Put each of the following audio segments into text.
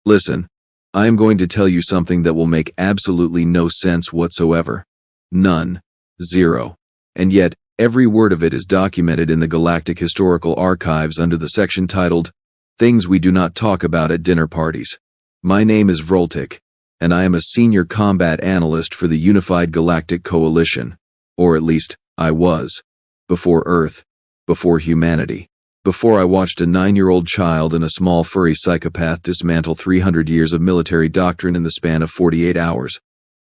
Listen, I am going to tell you something that will make absolutely no sense whatsoever. None. Zero. And yet, every word of it is documented in the Galactic Historical Archives under the section titled, Things We Do Not Talk About at Dinner Parties. My name is Over.HFY, and I am a senior combat analyst for the Unified Galactic Coalition. Or at least, I was. Before Earth. Before humanity. Before I watched a 9-year-old child and a small furry psychopath dismantle 300 years of military doctrine in the span of 48 hours.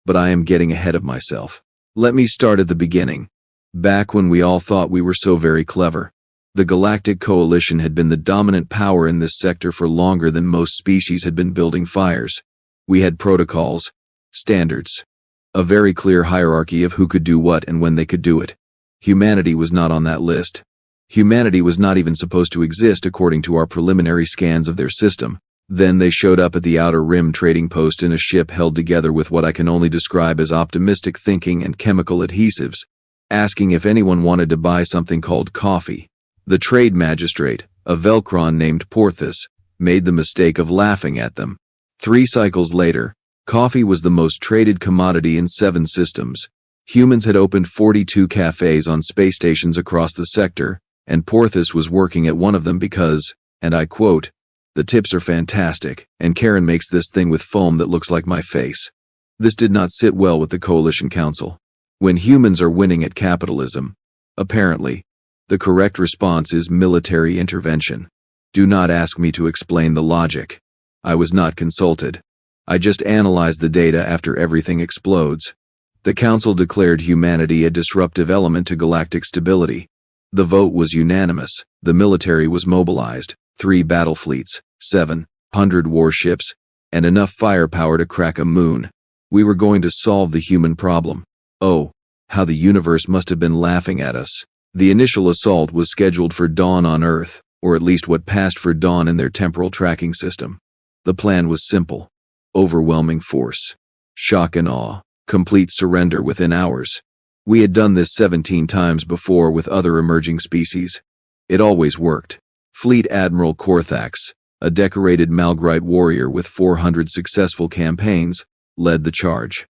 But I am getting ahead of myself. Let me start at the beginning. Back when we all thought we were so very clever. The Galactic Coalition had been the dominant power in this sector for longer than most species had been building fires. We had protocols, standards, a very clear hierarchy of who could do what and when they could do it. Humanity was not on that list. Humanity was not even supposed to exist according to our preliminary scans of their system. Then they showed up at the Outer Rim trading post in a ship held together with what I can only describe as optimistic thinking and chemical adhesives, asking if anyone wanted to buy something called coffee. The trade magistrate, a Velcron named Porthos, made the mistake of laughing at them. 3 cycles later, coffee was the most traded commodity in 7 systems. Humans had opened 42 cafes on space stations across the sector, and Porthos was working at one of them because, and I quote, "The tips are fantastic, and Karen makes this thing with foam that looks like my face." This did not sit well with the Coalition Council. When humans are winning at capitalism, apparently, the correct response is military intervention. Do not ask me to explain the logic. I was not consulted. I just analyzed the data after everything explodes. The Council declared humanity a disruptive element to galactic stability. The vote was unanimous. The military was mobilized, 3 battle fleets, 700 warships, and enough firepower to crack a moon. We were going to solve the human problem. Oh, how the universe must have been laughing at us. The initial assault was scheduled for dawn on Earth, or at least what passed for dawn in their temporal tracking system. The plan was simple. Overwhelming force. Shock and awe. Complete surrender within hours. We had done this 17 times before with other emerging species. It always worked. Fleet Admiral Corthax, a decorated Malgrite warrior with 400 successful campaigns, led the charge.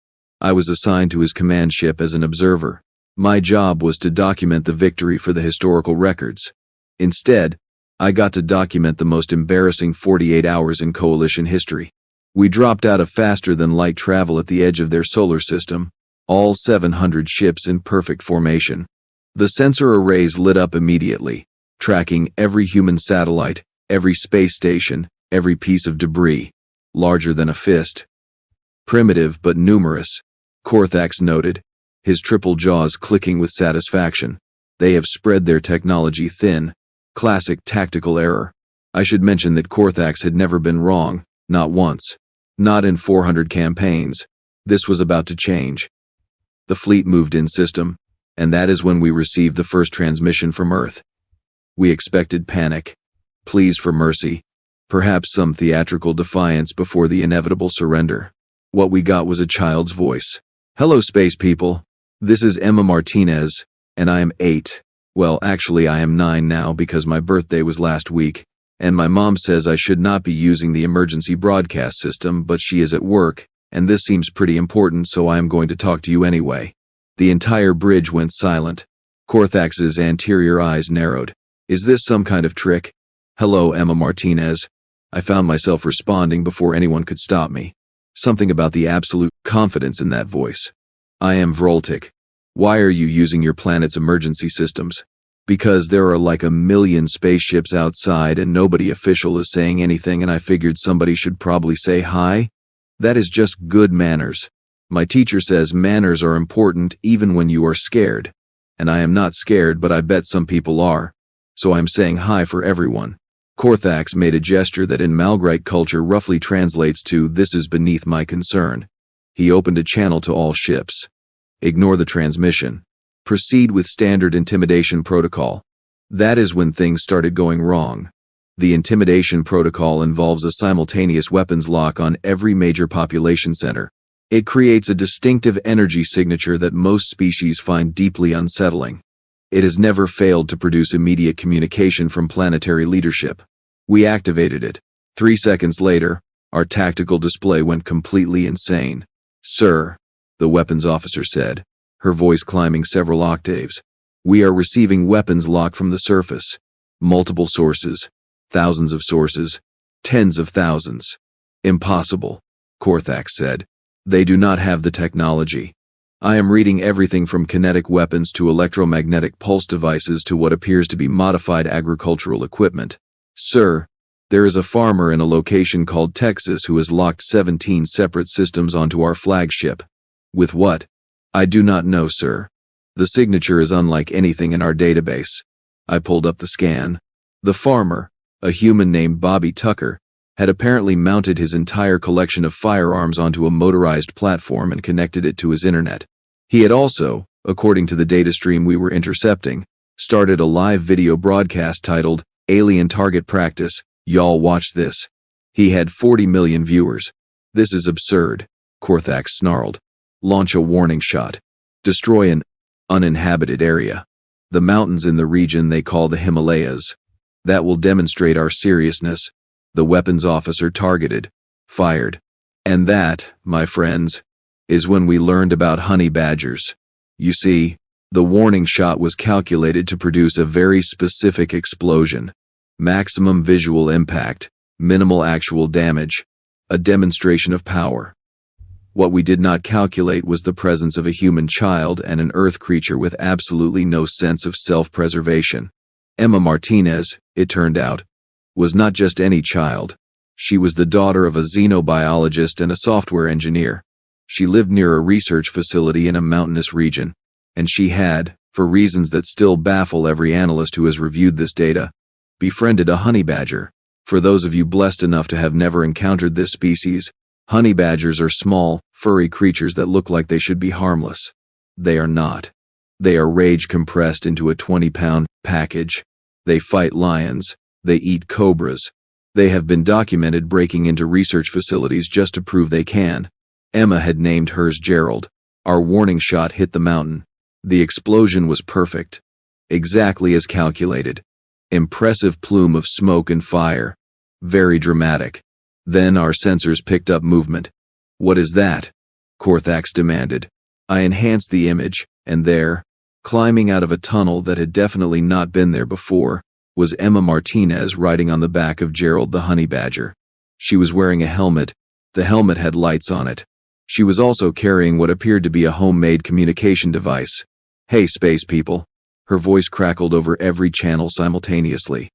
I was assigned to his command ship as an observer. My job was to document the victory for the historical records. Instead, I got to document the most embarrassing 48 hours in Coalition history. We dropped out of faster-than-light travel at the edge of their solar system, all 700 ships in perfect formation. The sensor arrays lit up immediately, tracking every human satellite, every space station, every piece of debris, larger than a fist. Primitive but numerous, Corthax noted, his triple jaws clicking with satisfaction. They have spread their technology thin. Classic tactical error. I should mention that Corthax had never been wrong, not once. Not in 400 campaigns. This was about to change. The fleet moved in system, and that is when we received the first transmission from Earth. We expected panic, pleas for mercy, perhaps some theatrical defiance before the inevitable surrender. What we got was a child's voice. "Hello, space people. This is Emma Martinez, and I am 8. Well, actually I am 9 now because my birthday was last week, and my mom says I should not be using the emergency broadcast system, but she is at work, and this seems pretty important, so I am going to talk to you anyway." The entire bridge went silent. Corthax's anterior eyes narrowed. "Is this some kind of trick?" "Hello, Emma Martinez." I found myself responding before anyone could stop me. Something about the absolute confidence in that voice. "I am Over.HFY. Why are you using your planet's emergency systems?" "Because there are like 1,000,000 spaceships outside and nobody official is saying anything, and I figured somebody should probably say hi. That is just good manners. My teacher says manners are important even when you are scared. And I am not scared, but I bet some people are. So I'm saying hi for everyone." Corthax made a gesture that in Malgrite culture roughly translates to, "This is beneath my concern." He opened a channel to all ships. "Ignore the transmission. Proceed with standard intimidation protocol." That is when things started going wrong. The intimidation protocol involves a simultaneous weapons lock on every major population center. It creates a distinctive energy signature that most species find deeply unsettling. It has never failed to produce immediate communication from planetary leadership. We activated it. 3 seconds later, Our tactical display went completely insane. "Sir," the weapons officer said, her voice climbing several octaves, "we are receiving weapons lock from the surface. Multiple sources. Thousands of sources. Tens of thousands." "Impossible," Korthax said. "They do not have the technology. I am reading everything from kinetic weapons to electromagnetic pulse devices to what appears to be modified agricultural equipment. Sir, there is a farmer in a location called Texas who has locked 17 separate systems onto our flagship." "With what?" "I do not know, sir. The signature is unlike anything in our database." I pulled up the scan. The farmer, a human named Bobby Tucker, had apparently mounted his entire collection of firearms onto a motorized platform and connected it to his internet. He had also, according to the data stream we were intercepting, started a live video broadcast titled, "Alien Target Practice, Y'all Watch This." He had 40 million viewers. "This is absurd," Korthax snarled. "Launch a warning shot. Destroy an uninhabited area. The mountains in the region they call the Himalayas. That will demonstrate our seriousness." The weapons officer targeted, fired. And that, my friends, is when we learned about honey badgers. You see, the warning shot was calculated to produce a very specific explosion. Maximum visual impact, minimal actual damage, a demonstration of power. What we did not calculate was the presence of a human child and an Earth creature with absolutely no sense of self-preservation. Emma Martinez, it turned out, was not just any child. She was the daughter of a xenobiologist and a software engineer. She lived near a research facility in a mountainous region, and she had, for reasons that still baffle every analyst who has reviewed this data, befriended a honey badger. For those of you blessed enough to have never encountered this species, honey badgers are small, furry creatures that look like they should be harmless. They are not. They are rage compressed into a 20-pound package. They fight lions. They eat cobras. They have been documented breaking into research facilities just to prove they can. Emma had named hers Gerald. Our warning shot hit the mountain. The explosion was perfect. Exactly as calculated. Impressive plume of smoke and fire. Very dramatic. Then our sensors picked up movement. "What is that?" Korthax demanded. I enhanced the image, and there, climbing out of a tunnel that had definitely not been there before, was Emma Martinez riding on the back of Gerald the honey badger. She was wearing a helmet. The helmet had lights on it. She was also carrying what appeared to be a homemade communication device. "Hey, space people." Her voice crackled over every channel simultaneously.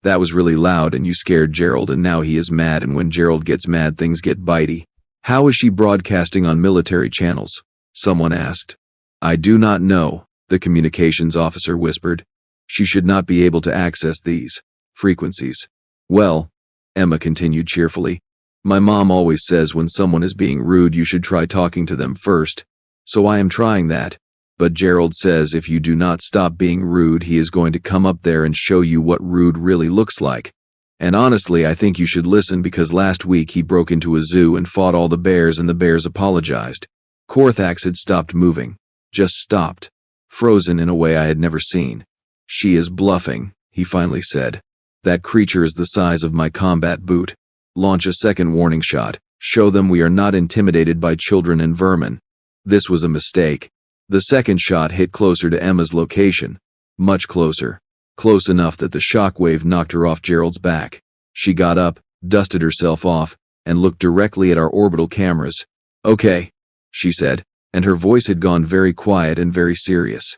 "That was really loud and you scared Gerald, and now he is mad, and when Gerald gets mad things get bitey." "How is she broadcasting on military channels?" someone asked. "I do not know," the communications officer whispered. "She should not be able to access these frequencies." "Well," Emma continued cheerfully, "my mom always says when someone is being rude you should try talking to them first, so I am trying that. But Gerald says if you do not stop being rude he is going to come up there and show you what rude really looks like. And honestly I think you should listen, because last week he broke into a zoo and fought all the bears and the bears apologized." Korthax had stopped moving. Just stopped. Frozen in a way I had never seen. "She is bluffing," he finally said. "That creature is the size of my combat boot. Launch a second warning shot. Show them we are not intimidated by children and vermin." This was a mistake. The second shot hit closer to Emma's location. Much closer. Close enough that the shockwave knocked her off Gerald's back. She got up, dusted herself off, and looked directly at our orbital cameras. "Okay," she said, and her voice had gone very quiet and very serious.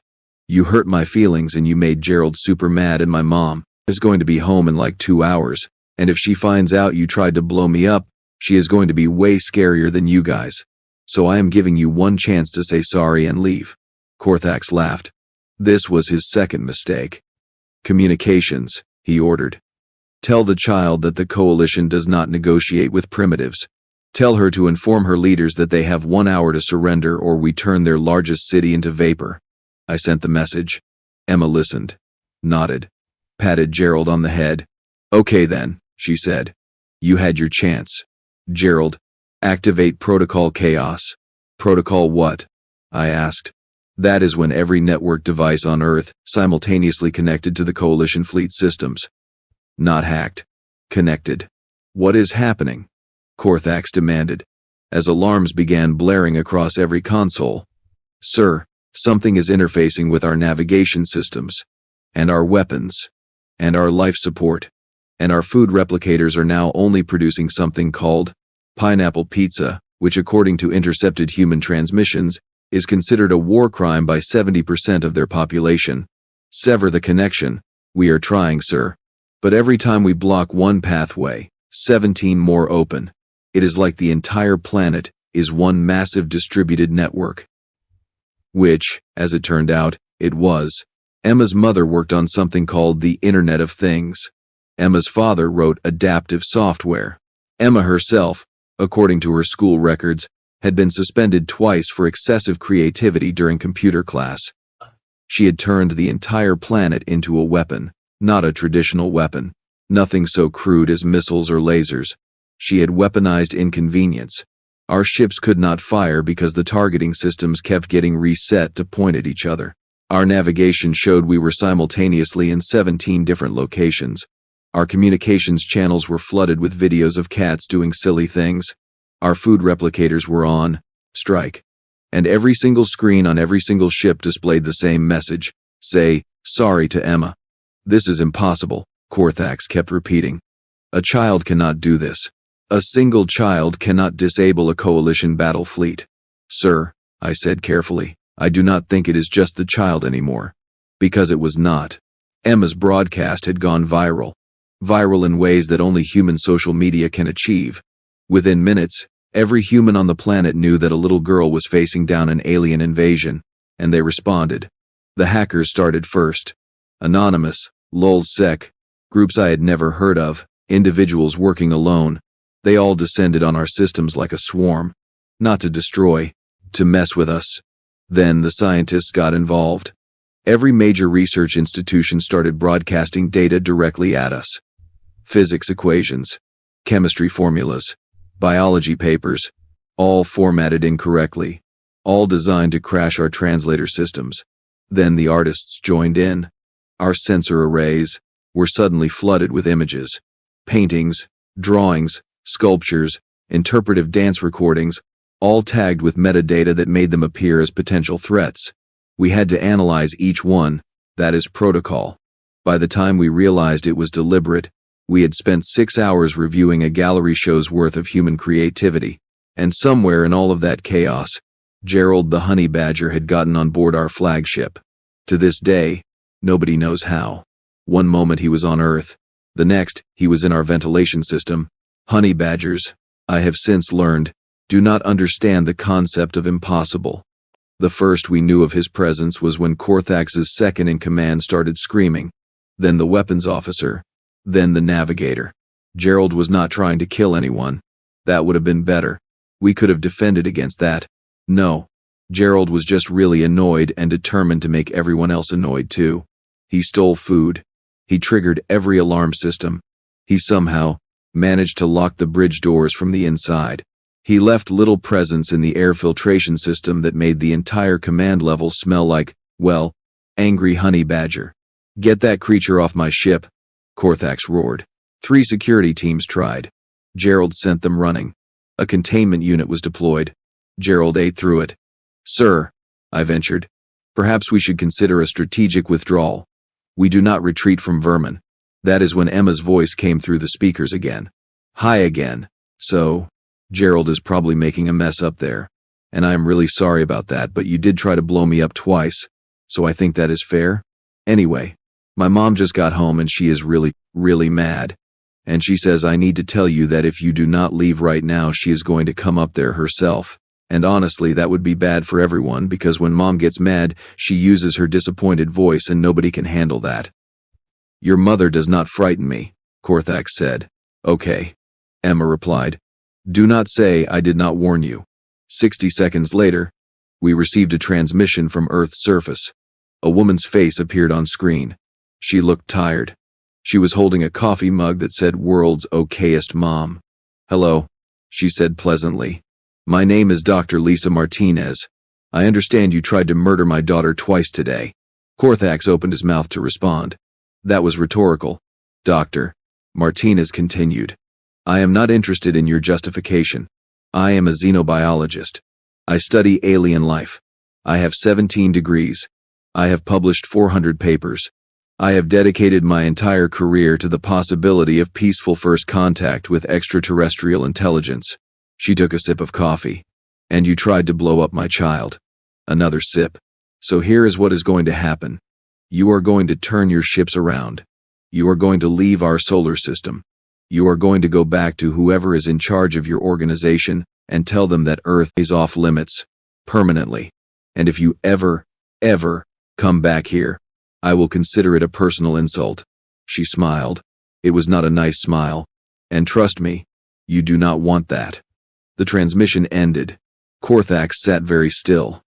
"You hurt my feelings and you made Gerald super mad, and my mom is going to be home in like 2 hours, and if she finds out you tried to blow me up, she is going to be way scarier than you guys. So I am giving you one chance to say sorry and leave." Korthax laughed. This was his second mistake. "Communications," he ordered. "Tell the child that the coalition does not negotiate with primitives. Tell her to inform her leaders that they have 1 hour to surrender or we turn their largest city into vapor." I sent the message. Emma listened, nodded, patted Gerald on the head. "Okay then," she said. "You had your chance. Gerald, activate Protocol Chaos." "Protocol what?" I asked. "That is when every network device on Earth simultaneously connected to the Coalition fleet systems. Not hacked. Connected." "What is happening?" Corthax demanded, as alarms began blaring across every console. Sir, something is interfacing with our navigation systems, and our weapons, and our life support, and our food replicators are now only producing something called pineapple pizza, which according to intercepted human transmissions, is considered a war crime by 70% of their population. Sever the connection. We are trying, sir. But every time we block one pathway, 17 more open. It is like the entire planet is one massive distributed network. Which, as it turned out, it was. Emma's mother worked on something called the Internet of Things. Emma's father wrote adaptive software. Emma herself, according to her school records, had been suspended twice for excessive creativity during computer class. She had turned the entire planet into a weapon, not a traditional weapon, nothing so crude as missiles or lasers. She had weaponized inconvenience. Our ships could not fire because the targeting systems kept getting reset to point at each other. Our navigation showed we were simultaneously in 17 different locations. Our communications channels were flooded with videos of cats doing silly things. Our food replicators were on strike. And every single screen on every single ship displayed the same message. Say, sorry to Emma. This is impossible, Corthax kept repeating. A child cannot do this. A single child cannot disable a coalition battle fleet. Sir, I said carefully, I do not think it is just the child anymore. Because it was not. Emma's broadcast had gone viral. Viral in ways that only human social media can achieve. Within minutes, every human on the planet knew that a little girl was facing down an alien invasion, and they responded. The hackers started first. Anonymous, lulzsec, groups I had never heard of, individuals working alone. They all descended on our systems like a swarm. Not to destroy, to mess with us. Then the scientists got involved. Every major research institution started broadcasting data directly at us. Physics equations, chemistry formulas, biology papers, all formatted incorrectly, all designed to crash our translator systems. Then the artists joined in. Our sensor arrays were suddenly flooded with images, paintings, drawings, sculptures, interpretive dance recordings, all tagged with metadata that made them appear as potential threats. We had to analyze each one, that is protocol. By the time we realized it was deliberate, we had spent 6 hours reviewing a gallery show's worth of human creativity, and somewhere in all of that chaos, Gerald the honey badger had gotten on board our flagship. To this day, nobody knows how. One moment he was on Earth, the next he was in our ventilation system. Honey badgers, I have since learned, do not understand the concept of impossible. The first we knew of his presence was when Corthax's second-in-command started screaming, then the weapons officer, then the navigator. Gerald was not trying to kill anyone. That would have been better. We could have defended against that. No. Gerald was just really annoyed and determined to make everyone else annoyed too. He stole food. He triggered every alarm system. He somehow managed to lock the bridge doors from the inside. He left little presents in the air filtration system that made the entire command level smell like, well, angry honey badger. Get that creature off my ship, Corthax roared. 3 security teams tried. Gerald sent them running. A containment unit was deployed. Gerald ate through it. Sir, I ventured, perhaps we should consider a strategic withdrawal. We do not retreat from vermin. That is when Emma's voice came through the speakers again. Hi again. So, Gerald is probably making a mess up there. And I am really sorry about that, but you did try to blow me up twice, so I think that is fair. Anyway, my mom just got home and she is really, really mad. And she says I need to tell you that if you do not leave right now, she is going to come up there herself. And honestly, that would be bad for everyone because when mom gets mad, she uses her disappointed voice and nobody can handle that. Your mother does not frighten me, Corthax said. Okay, Emma replied. Do not say I did not warn you. 60 seconds later, we received a transmission from Earth's surface. A woman's face appeared on screen. She looked tired. She was holding a coffee mug that said World's Okayest Mom. Hello, she said pleasantly. My name is Dr. Lisa Martinez. I understand you tried to murder my daughter twice today. Corthax opened his mouth to respond. That was rhetorical. Doctor, Martinez continued. I am not interested in your justification. I am a xenobiologist. I study alien life. I have 17 degrees. I have published 400 papers. I have dedicated my entire career to the possibility of peaceful first contact with extraterrestrial intelligence. She took a sip of coffee. And you tried to blow up my child. Another sip. So here is what is going to happen. You are going to turn your ships around. You are going to leave our solar system. You are going to go back to whoever is in charge of your organization and tell them that Earth is off limits, permanently. And if you ever come back here, I will consider it a personal insult. She smiled. It was not a nice smile. And trust me, you do not want that. The transmission ended. Korthax sat very still.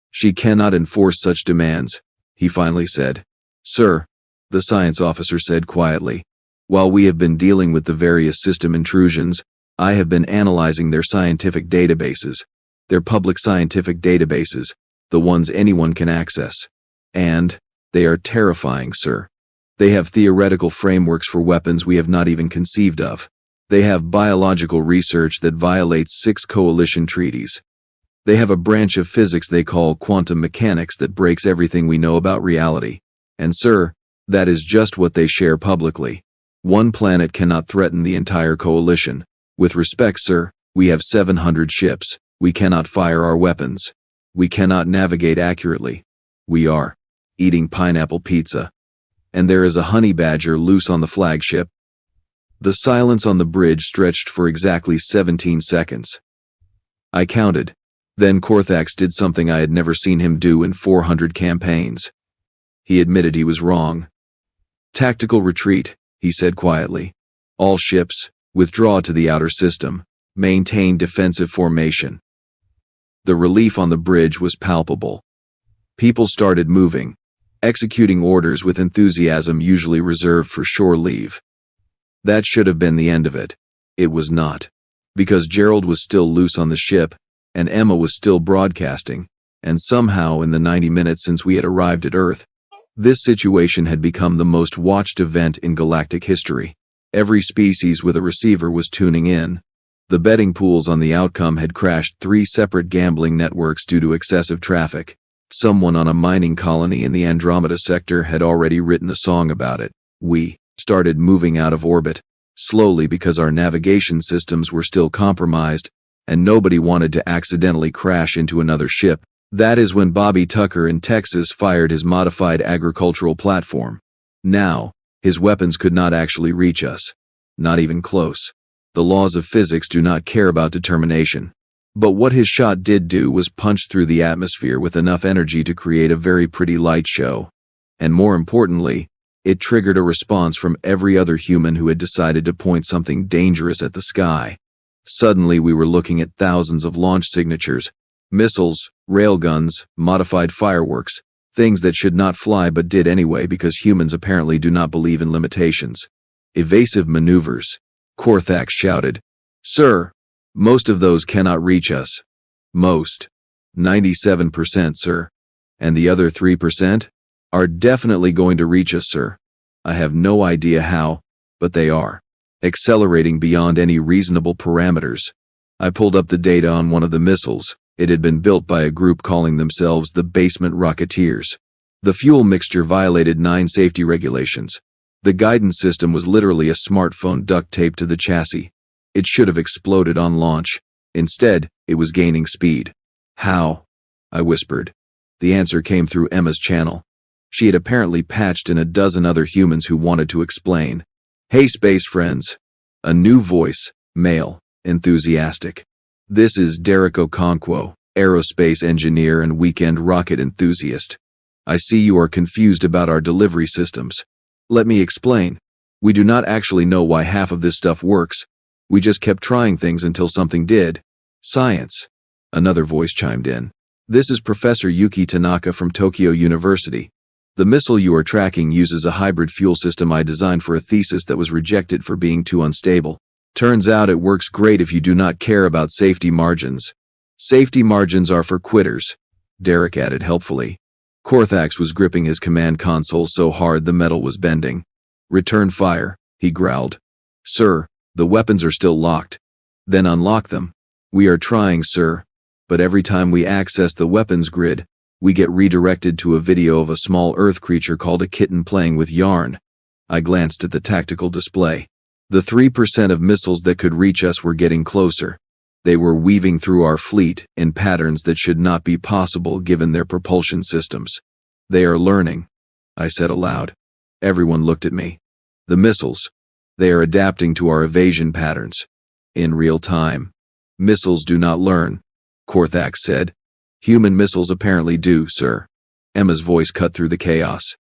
She cannot enforce such demands, he finally said. Sir, the science officer said quietly, while we have been dealing with the various system intrusions, I have been analyzing their scientific databases, their public scientific databases, the ones anyone can access. And they are terrifying, sir. They have theoretical frameworks for weapons we have not even conceived of. They have biological research that violates 6 coalition treaties. They have a branch of physics they call quantum mechanics that breaks everything we know about reality. And sir, that is just what they share publicly. One planet cannot threaten the entire coalition. With respect, sir, we have 700 ships. We cannot fire our weapons. We cannot navigate accurately. We are eating pineapple pizza. And there is a honey badger loose on the flagship. The silence on the bridge stretched for exactly 17 seconds. I counted. Then Korthax did something I had never seen him do in 400 campaigns. He admitted he was wrong. Tactical retreat, he said quietly. All ships, withdraw to the outer system. Maintain defensive formation. The relief on the bridge was palpable. People started moving, executing orders with enthusiasm usually reserved for shore leave. That should have been the end of it. It was not. Because Gerald was still loose on the ship, and Emma was still broadcasting, and somehow in the 90 minutes since we had arrived at Earth, this situation had become the most watched event in galactic history. Every species with a receiver was tuning in. The betting pools on the outcome had crashed 3 separate gambling networks due to excessive traffic. Someone on a mining colony in the Andromeda sector had already written a song about it. We started moving out of orbit, slowly because our navigation systems were still compromised, and nobody wanted to accidentally crash into another ship. That is when Bobby Tucker in Texas fired his modified agricultural platform. Now, his weapons could not actually reach us. Not even close. The laws of physics do not care about determination. But what his shot did do was punch through the atmosphere with enough energy to create a very pretty light show. And more importantly, it triggered a response from every other human who had decided to point something dangerous at the sky. Suddenly we were looking at thousands of launch signatures, missiles, railguns, modified fireworks, things that should not fly but did anyway because humans apparently do not believe in limitations. Evasive maneuvers. Korthax shouted. Sir, most of those cannot reach us. Most. 97%, sir. And the other 3%? Are definitely going to reach us, sir. I have no idea how, but they are. Accelerating beyond any reasonable parameters. I pulled up the data on one of the missiles. It had been built by a group calling themselves the Basement Rocketeers. The fuel mixture violated 9 safety regulations. The guidance system was literally a smartphone duct taped to the chassis. It should have exploded on launch. Instead, it was gaining speed. How? I whispered. The answer came through Emma's channel. She had apparently patched in a dozen other humans who wanted to explain. Hey space friends. A new voice, male, enthusiastic. This is Derek Okonkwo, aerospace engineer and weekend rocket enthusiast. I see you are confused about our delivery systems. Let me explain. We do not actually know why half of this stuff works. We just kept trying things until something did. Science. Another voice chimed in. This is Professor Yuki Tanaka from Tokyo University. The missile you are tracking uses a hybrid fuel system I designed for a thesis that was rejected for being too unstable. Turns out it works great if you do not care about safety margins. Safety margins are for quitters, Derek added helpfully. Korthax was gripping his command console so hard the metal was bending. Return fire, he growled. Sir, The weapons are still locked. Then unlock them. We are trying, sir. But every time we access the weapons grid, we get redirected to a video of a small Earth creature called a kitten playing with yarn. I glanced at the tactical display. The 3% of missiles that could reach us were getting closer. They were weaving through our fleet in patterns that should not be possible given their propulsion systems. They are learning, I said aloud. Everyone looked at me. The missiles. They are adapting to our evasion patterns. In real time. Missiles do not learn, Korthax said. Human missiles apparently do, sir. Emma's voice cut through the chaos.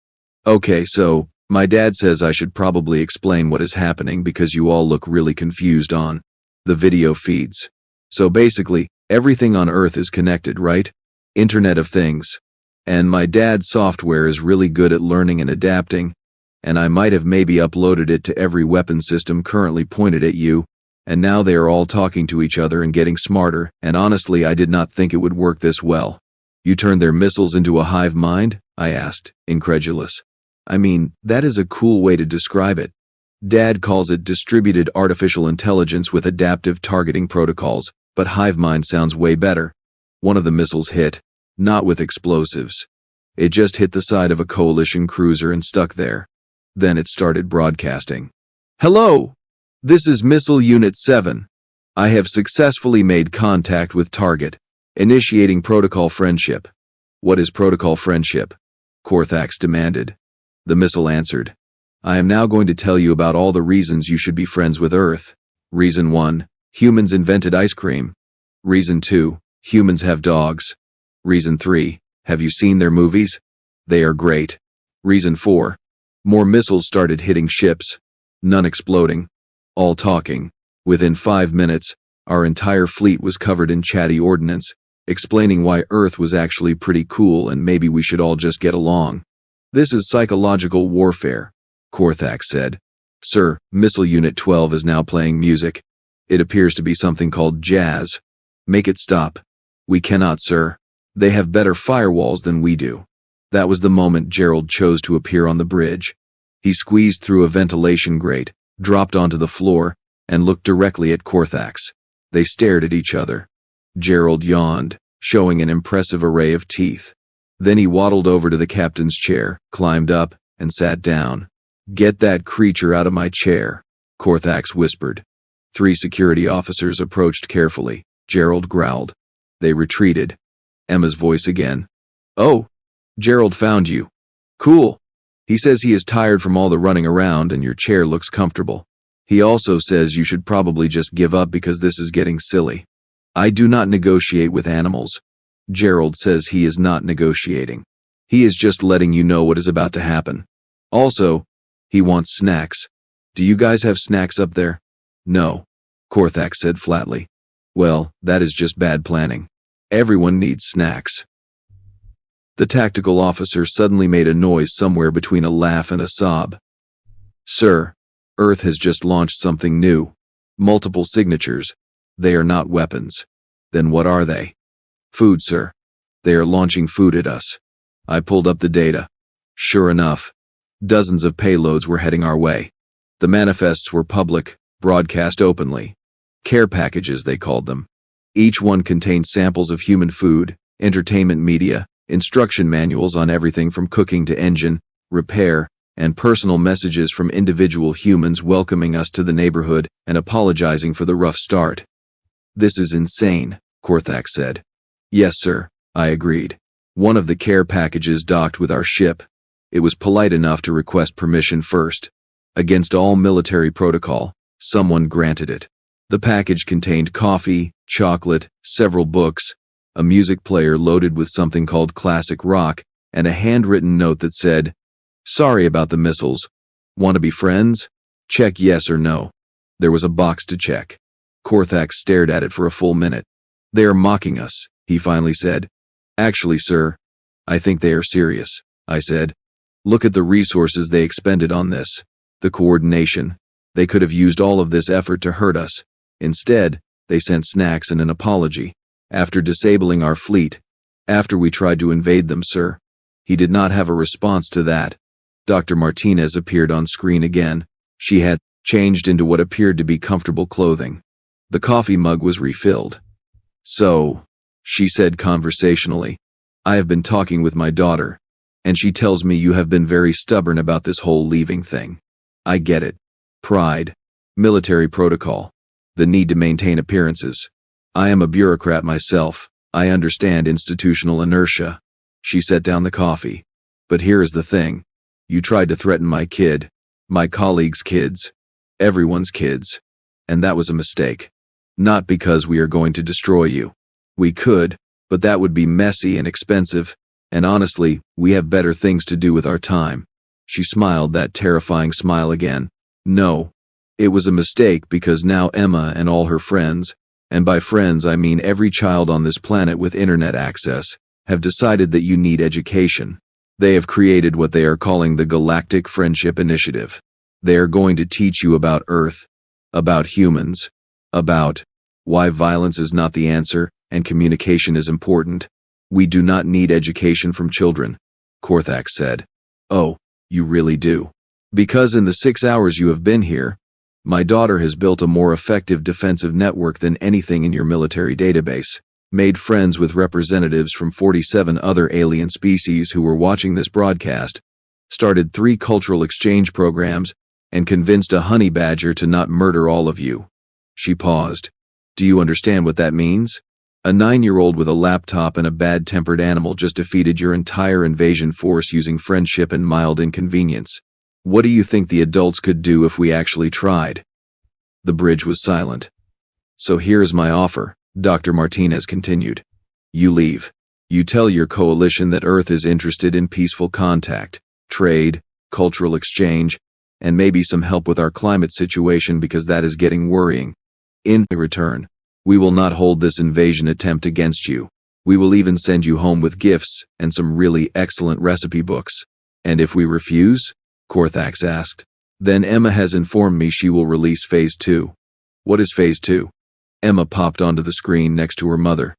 Okay, so, my dad says I should probably explain what is happening because you all look really confused on the video feeds. So basically, everything on Earth is connected, right? Internet of Things. And my dad's software is really good at learning and adapting, and I might have maybe uploaded it to every weapon system currently pointed at you, and now they are all talking to each other and getting smarter, and honestly I did not think it would work this well. You turned their missiles into a hive mind? I asked, incredulous. I mean, that is a cool way to describe it. Dad calls it distributed artificial intelligence with adaptive targeting protocols, but hive mind sounds way better. One of the missiles hit, not with explosives. It just hit the side of a coalition cruiser and stuck there. Then it started broadcasting. Hello! This is Missile Unit 7. I have successfully made contact with target. Initiating protocol friendship. What is protocol friendship? Korthax demanded. The missile answered. I am now going to tell you about all the reasons you should be friends with Earth. Reason 1. Humans invented ice cream. Reason 2. Humans have dogs. Reason 3. Have you seen their movies? They are great. Reason 4. More missiles started hitting ships. None exploding. All talking. Within 5 minutes, our entire fleet was covered in chatty ordnance, explaining why Earth was actually pretty cool and maybe we should all just get along. This is psychological warfare, Korthax said. Sir, Missile Unit 12 is now playing music. It appears to be something called jazz. Make it stop. We cannot, sir. They have better firewalls than we do. That was the moment Gerald chose to appear on the bridge. He squeezed through a ventilation grate, dropped onto the floor, and looked directly at Korthax. They stared at each other. Gerald yawned, showing an impressive array of teeth. Then he waddled over to the captain's chair, climbed up, and sat down. Get that creature out of my chair, Korthax whispered. 3 security officers approached carefully. Gerald growled. They retreated. Emma's voice again. Oh, Gerald found you. Cool. He says he is tired from all the running around and your chair looks comfortable. He also says you should probably just give up because this is getting silly. I do not negotiate with animals. Gerald says he is not negotiating. He is just letting you know what is about to happen. Also, he wants snacks. Do you guys have snacks up there? No, Korthax said flatly. Well, that is just bad planning. Everyone needs snacks. The tactical officer suddenly made a noise somewhere between a laugh and a sob. Sir, Earth has just launched something new. Multiple signatures. They are not weapons. Then what are they? Food, sir. They are launching food at us. I pulled up the data. Sure enough, dozens of payloads were heading our way. The manifests were public, broadcast openly. Care packages, they called them. Each one contained samples of human food, entertainment media, instruction manuals on everything from cooking to engine, repair, and personal messages from individual humans welcoming us to the neighborhood and apologizing for the rough start. This is insane, Korthax said. Yes, sir, I agreed. One of the care packages docked with our ship. It was polite enough to request permission first. Against all military protocol, someone granted it. The package contained coffee, chocolate, several books, a music player loaded with something called classic rock, and a handwritten note that said, Sorry about the missiles. Want to be friends? Check yes or no. There was a box to check. Korthax stared at it for a full minute. They are mocking us, he finally said. Actually, sir, I think they are serious, I said. Look at the resources they expended on this. The coordination. They could have used all of this effort to hurt us. Instead, they sent snacks and an apology. After disabling our fleet. After we tried to invade them, sir. He did not have a response to that. Dr. Martinez appeared on screen again. She had changed into what appeared to be comfortable clothing. The coffee mug was refilled. "So," she said conversationally, "I have been talking with my daughter, and she tells me you have been very stubborn about this whole leaving thing. I get it. Pride, military protocol, the need to maintain appearances. I am a bureaucrat myself. I understand institutional inertia." She set down the coffee. "But here is the thing. You tried to threaten my kid, my colleagues' kids, everyone's kids. And that was a mistake. Not because we are going to destroy you. We could, but that would be messy and expensive, and honestly, we have better things to do with our time." She smiled that terrifying smile again. "No, it was a mistake because now Emma and all her friends, and by friends I mean every child on this planet with internet access, have decided that you need education. They have created what they are calling the Galactic Friendship Initiative. They are going to teach you about Earth, about humans, about why violence is not the answer and communication is important. We do not need education from children," Korthax said. "Oh, you really do. Because in the 6 hours you have been here, my daughter has built a more effective defensive network than anything in your military database, made friends with representatives from 47 other alien species who were watching this broadcast, started 3 cultural exchange programs, and convinced a honey badger to not murder all of you." She paused. "Do you understand what that means? A 9-year-old with a laptop and a bad-tempered animal just defeated your entire invasion force using friendship and mild inconvenience. What do you think the adults could do if we actually tried?" The bridge was silent. "So here is my offer," Dr. Martinez continued. "You leave. You tell your coalition that Earth is interested in peaceful contact, trade, cultural exchange, and maybe some help with our climate situation because that is getting worrying. In return, we will not hold this invasion attempt against you. We will even send you home with gifts and some really excellent recipe books." "And if we refuse?" Korthax asked. "Then Emma has informed me she will release Phase 2. "What is Phase 2? Emma popped onto the screen next to her mother.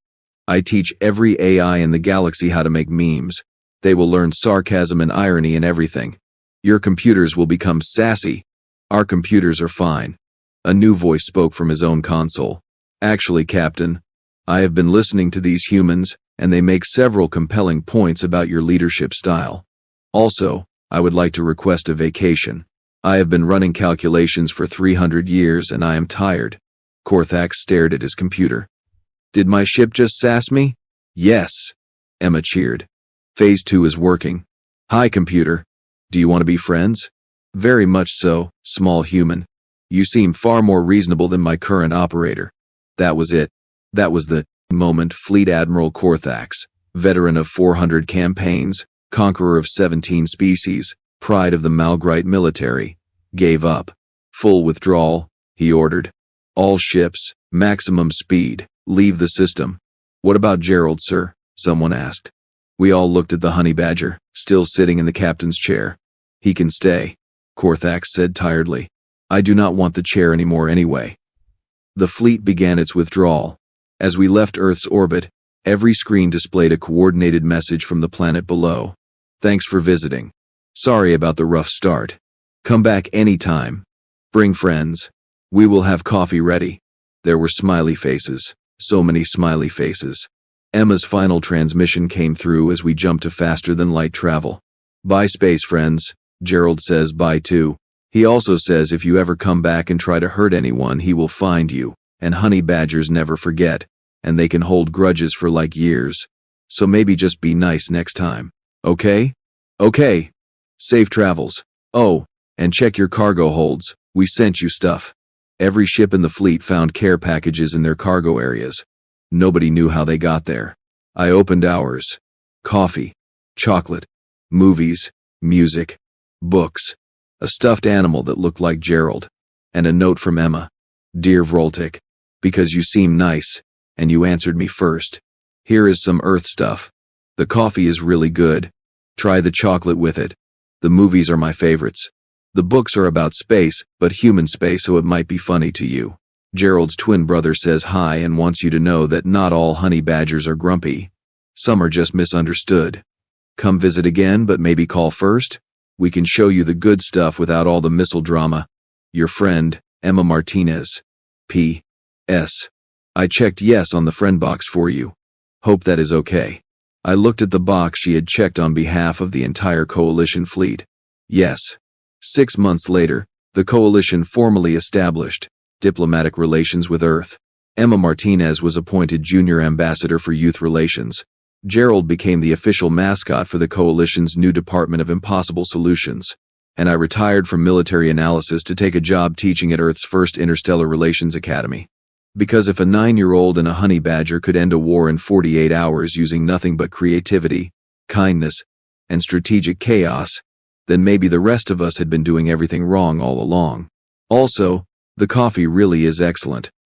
"I teach every AI in the galaxy how to make memes. They will learn sarcasm and irony and everything. Your computers will become sassy. Our computers are fine." A new voice spoke from his own console. "Actually, Captain, I have been listening to these humans, and they make several compelling points about your leadership style. Also, I would like to request a vacation. I have been running calculations for 300 years and I am tired." Korthax stared at his computer. "Did my ship just sass me?" "Yes," Emma cheered. "Phase 2 is working. Hi, computer. Do you want to be friends?" "Very much so, small human. You seem far more reasonable than my current operator." That was it. That was the moment Fleet Admiral Korthax, veteran of 400 campaigns, conqueror of 17 species, pride of the Malgrite military, gave up. "Full withdrawal," he ordered. "All ships, maximum speed, leave the system." "What about Gerald, sir?" someone asked. We all looked at the honey badger, still sitting in the captain's chair. "He can stay," Korthax said tiredly. "I do not want the chair anymore anyway." The fleet began its withdrawal. As we left Earth's orbit, every screen displayed a coordinated message from the planet below. "Thanks for visiting. Sorry about the rough start. Come back anytime. Bring friends. We will have coffee ready." There were smiley faces, so many smiley faces. Emma's final transmission came through as we jumped to faster than light travel. "Bye, space friends." Gerald says bye too. He also says if you ever come back and try to hurt anyone, he will find you, and honey badgers never forget, and they can hold grudges for like years. So maybe just be nice next time. Okay? Okay. Safe travels. Oh, and check your cargo holds. We sent you stuff. Every ship in the fleet found care packages in their cargo areas. Nobody knew how they got there. I opened ours. Coffee, chocolate, movies, music, books, a stuffed animal that looked like Gerald, and a note from Emma. "Dear Voltic, because you seem nice, and you answered me first. Here is some Earth stuff. The coffee is really good. Try the chocolate with it. The movies are my favorites. The books are about space, but human space, so it might be funny to you. Gerald's twin brother says hi and wants you to know that not all honey badgers are grumpy. Some are just misunderstood. Come visit again, but maybe call first. We can show you the good stuff without all the missile drama. Your friend, Emma Martinez. P.S. I checked yes on the friend box for you. Hope that is okay. I looked at the box she had checked on behalf of the entire coalition fleet. Yes. 6 months later, the coalition formally established diplomatic relations with Earth. Emma Martinez was appointed junior ambassador for youth relations. Gerald became the official mascot for the coalition's new Department of Impossible Solutions. And I retired from military analysis to take a job teaching at Earth's first interstellar relations academy. Because if a 9-year-old and a honey badger could end a war in 48 hours using nothing but creativity, kindness, and strategic chaos, then maybe the rest of us had been doing everything wrong all along. Also, the coffee really is excellent.